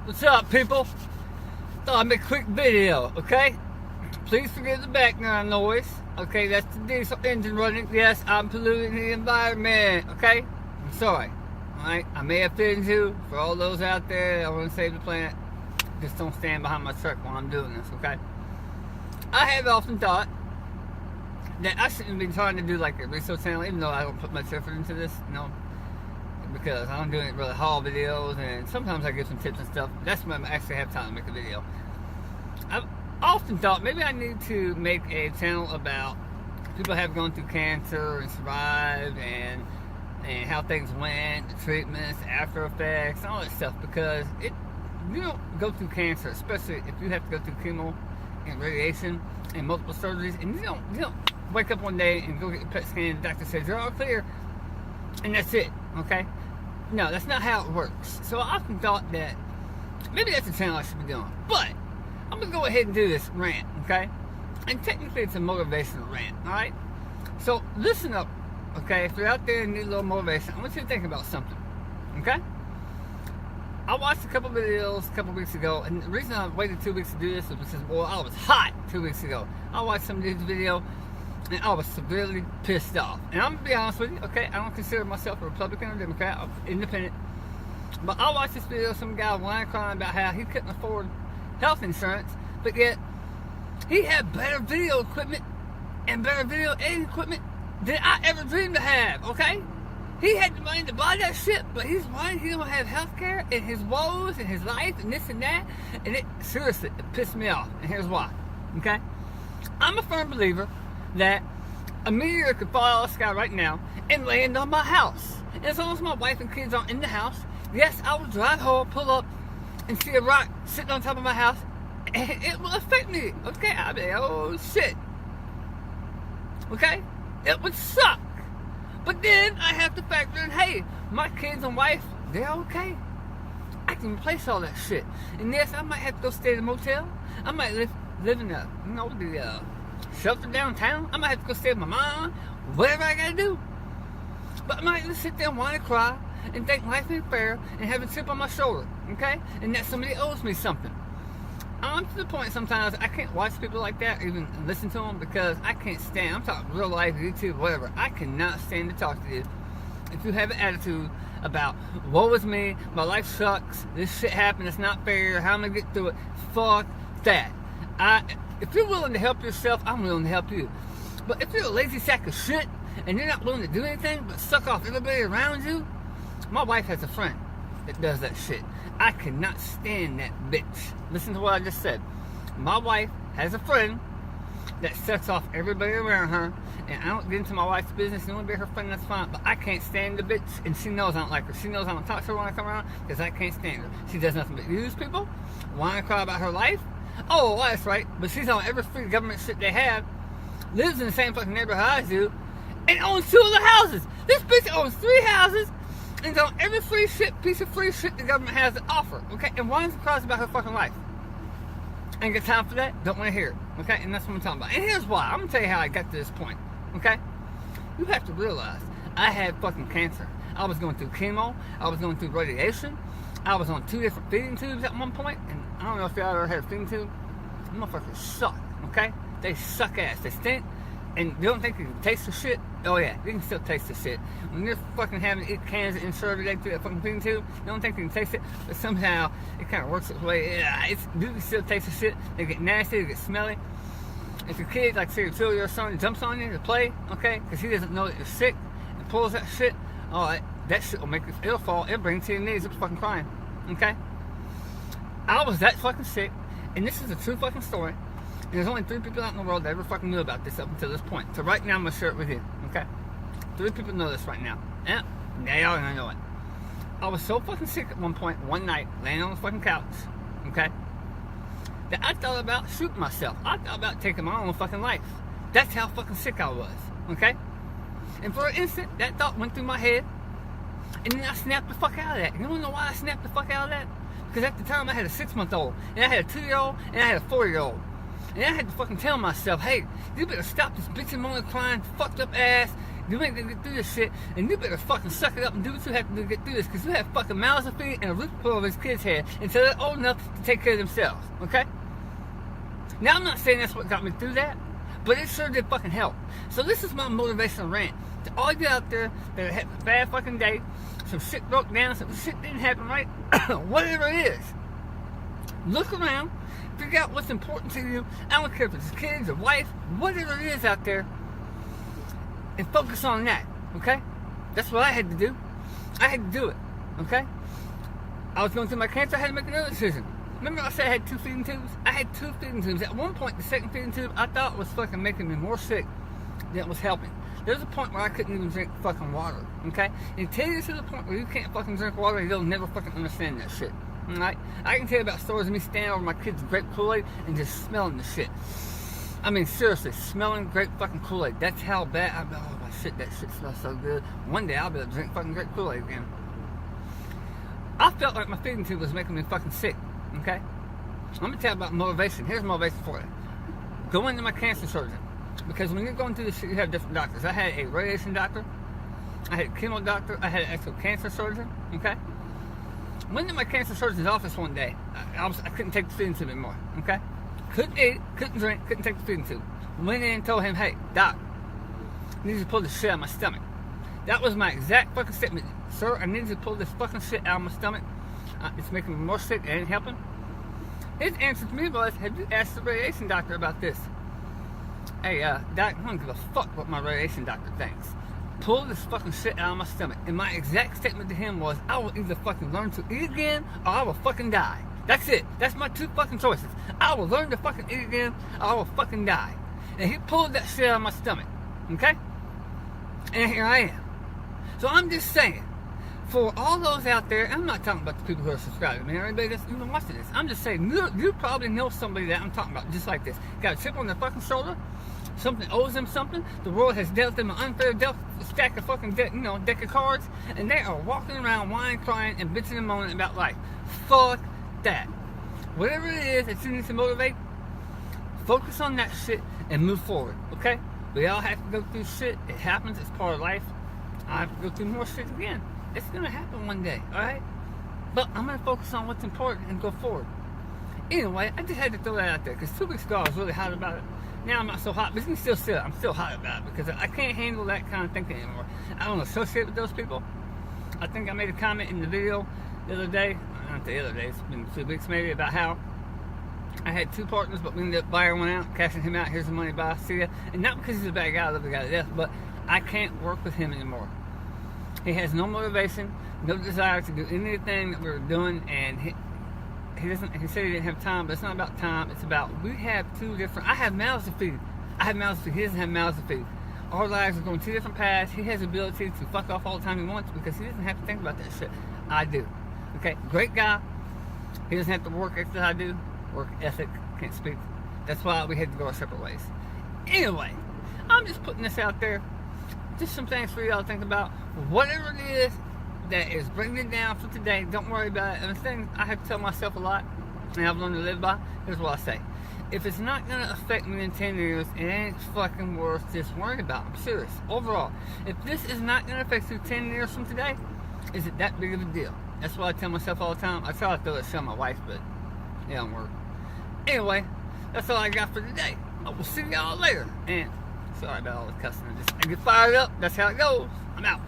What's up, people? Thought I'd make a quick video, okay? Please forgive the background noise. Okay, that's the diesel engine running. Yes, I'm polluting the environment, okay? I'm sorry. Alright, I may offend you. For all those out there that want to save the planet, just don't stand behind my truck while I'm doing this, okay? I have often thought that I shouldn't be trying to do like a research channel, even though I don't put much effort into this, you know, because I'm doing really haul videos and sometimes I give some tips and stuff. That's when I actually have time to make a video. I've often thought maybe I need to make a channel about people have gone through cancer and survived and how things went, the treatments, after effects, all that stuff, because you don't go through cancer, especially if you have to go through chemo and radiation and multiple surgeries, and you don't wake up one day and go get your PET scan and the doctor says you're all clear and that's it, okay? No, that's not how it works. So I often thought that maybe that's the channel I should be doing. But I'm going to go ahead and do this rant, okay? And technically it's a motivational rant, alright? So listen up, okay? If you're out there and need a little motivation, I want you to think about something, okay? I watched a couple videos a couple weeks ago, and the reason I waited 2 weeks to do this was because, well, I was hot 2 weeks ago. I watched some of these videos, and I was severely pissed off. And I'm going to be honest with you, okay? I don't consider myself a Republican or Democrat. I'm independent. But I watched this video of some guy whining crying about how he couldn't afford health insurance, but yet he had better video equipment and better video editing equipment than I ever dreamed to have, okay? He had the money to buy that shit, but he's whining he don't have health care and his woes and his life and this and that. And seriously, it pissed me off. And here's why, okay? I'm a firm believer that a meteor could fall out of the sky right now and land on my house. And as long as my wife and kids aren't in the house, yes, I will drive home, pull up, and see a rock sitting on top of my house, and it will affect me. Okay, I'll be like, oh shit. Okay? It would suck. But then I have to factor in, hey, my kids and wife, they're okay. I can replace all that shit. And yes, I might have to go stay in a motel. I might live in the, the shelter downtown. I might have to go stay with my mom. Whatever I gotta do. But I might just sit there and want to cry and think life ain't fair and have a chip on my shoulder, okay? And that somebody owes me something. I'm to the point sometimes I can't watch people like that, even listen to them, because I can't stand. I'm talking real life, YouTube, whatever. I cannot stand to talk to you if you have an attitude about, woe is me, my life sucks, this shit happened, it's not fair, how am I gonna get through it? Fuck that. If you're willing to help yourself, I'm willing to help you. But if you're a lazy sack of shit and you're not willing to do anything but suck off everybody around you, my wife has a friend that does that shit. I cannot stand that bitch. Listen to what I just said. My wife has a friend that sucks off everybody around her, and I don't get into my wife's business. You want to be her friend, that's fine, but I can't stand the bitch, and she knows I don't like her. She knows I don't talk to her when I come around because I can't stand her. She does nothing but use people, whine and cry about her life. Oh, that's right, but she's on every free government shit they have, lives in the same fucking neighborhood I do, and owns 2 other houses. This bitch owns 3 houses and on every free shit, piece of free shit the government has to offer, okay? And whines and cries about her fucking life. Ain't got time for that, don't want to hear it, okay? And that's what I'm talking about. And here's why. I'm going to tell you how I got to this point, okay? You have to realize I had fucking cancer. I was going through chemo. I was going through radiation. I was on 2 different feeding tubes at one point, and I don't know if y'all ever had a feeding tube. Them motherfuckers suck, okay? They suck ass. They stink, and you don't think you can taste the shit? Oh yeah, you can still taste the shit. When you're fucking having to eat cans of insert every day through that fucking feeding tube, you don't think you can taste it, but somehow it kind of works its way. Yeah, you can still taste the shit. They get nasty, they get smelly. If your kid, like say your 2-year-old son, jumps on you to play, okay, because he doesn't know that you're sick, and pulls that shit, alright, that shit will make you, it'll fall, it'll bring you to your knees, it's fucking crying, okay? I was that fucking sick, and this is a true fucking story. And there's only 3 people out in the world that ever fucking knew about this up until this point. So right now I'm gonna share it with you, okay? 3 people know this right now. Yeah, they all gonna know it. I was so fucking sick at one point, one night, laying on the fucking couch, okay, that I thought about shooting myself. I thought about taking my own fucking life. That's how fucking sick I was, okay? And for an instant, that thought went through my head, and then I snapped the fuck out of that. You wanna know why I snapped the fuck out of that? Because at the time I had a 6-month-old, and I had a 2-year-old, and I had a 4-year-old. And I had to fucking tell myself, hey, you better stop this bitch and moaning, crying, fucked up ass, You ain't gonna get through this shit, and you better fucking suck it up and do what you have to do to get through this, because you have fucking mouths to feed and a roof to put over his kids' head until they're old enough to take care of themselves, okay? Now, I'm not saying that's what got me through that, but it sure did fucking help. So this is my motivational rant to all you out there that had a bad fucking day, some shit broke down, some shit didn't happen right, whatever it is. Look around, figure out what's important to you. I don't care if it's kids or wife, whatever it is out there, and focus on that, okay? That's what I had to do. I had to do it, okay? I was going through my cancer, I had to make another decision. Remember I said I had 2 feeding tubes? I had 2 feeding tubes. At one point, the second feeding tube, I thought was fucking making me more sick than it was helping. There was a point where I couldn't even drink fucking water, okay? And tell you to the point where you can't fucking drink water, you'll never fucking understand that shit, alright? I can tell you about stories of me standing over my kids' grape Kool-Aid and just smelling the shit. I mean, seriously, smelling grape fucking Kool-Aid. That's how bad oh my shit, that shit smells so good. One day I'll be able to drink fucking grape Kool-Aid again. I felt like my feeding tube was making me fucking sick, okay? Let me tell you about motivation. Here's motivation for you. Go into my cancer surgeon. Because when you're going through this shit, you have different doctors. I had a radiation doctor, I had a chemo doctor, I had an actual cancer surgeon, okay? Went into my cancer surgeon's office one day. I couldn't take the feeding tube anymore, okay? Couldn't eat, couldn't drink, couldn't take the feeding tube. Went in and told him, hey, doc, I need to pull this shit out of my stomach. That was my exact fucking statement. Sir, I need to pull this fucking shit out of my stomach. It's making me more sick, it ain't helping. His answer to me was, have you asked the radiation doctor about this? Hey, doc, I don't give a fuck what my radiation doctor thinks. Pull this fucking shit out of my stomach. And my exact statement to him was, I will either fucking learn to eat again, or I will fucking die. That's it. That's my 2 fucking choices. I will learn to fucking eat again, or I will fucking die. And he pulled that shit out of my stomach. Okay? And here I am. So I'm just saying, for all those out there, I'm not talking about the people who are subscribed to me, or anybody that's even watching this. I'm just saying, you probably know somebody that I'm talking about, just like this. Got a chip on their fucking shoulder, something owes them something, the world has dealt them an unfair stack of fucking deck of cards, and they are walking around whining, crying, and bitching and moaning about life. Fuck that. Whatever it is that you need to motivate, focus on that shit and move forward, okay? We all have to go through shit. It happens, it's part of life. I have to go through more shit again. It's gonna happen one day, alright? But I'm gonna focus on what's important and go forward. Anyway, I just had to throw that out there, because 2 weeks ago I was really hot about it. Now I'm not so hot, but you can still see it. I'm still hot about it, because I can't handle that kind of thinking anymore. I don't associate with those people. I think I made a comment in the video the other day, not the other day, it's been 2 weeks maybe, about how I had 2 partners, but we ended up buying one out, cashing him out, here's the money, bye, see ya. And not because he's a bad guy, I love the guy to death, but I can't work with him anymore. He has no motivation, no desire to do anything that we were doing, and he said he didn't have time, but it's not about time, it's about, we have 2 different, I have mouths to feed, he doesn't have mouths to feed. Our lives are going 2 different paths. He has the ability to fuck off all the time he wants, because he doesn't have to think about that shit. I do. Okay, great guy. He doesn't have to work as I do. Work ethic, can't speak. That's why we had to go our separate ways. Anyway, I'm just putting this out there. Just some things for y'all to think about. Whatever it is that is bringing it down for today, don't worry about it. And the thing I have to tell myself a lot, and I've learned to live by, here's what I say. If it's not going to affect me in 10 years, it ain't fucking worth just worrying about. I'm serious. Overall, if this is not going to affect you 10 years from today, is it that big of a deal? That's what I tell myself all the time. I try to throw that shit on my wife, but it don't work. Anyway, that's all I got for today. I will see y'all later. And sorry about all the cussing. I get fired up. That's how it goes. I'm out.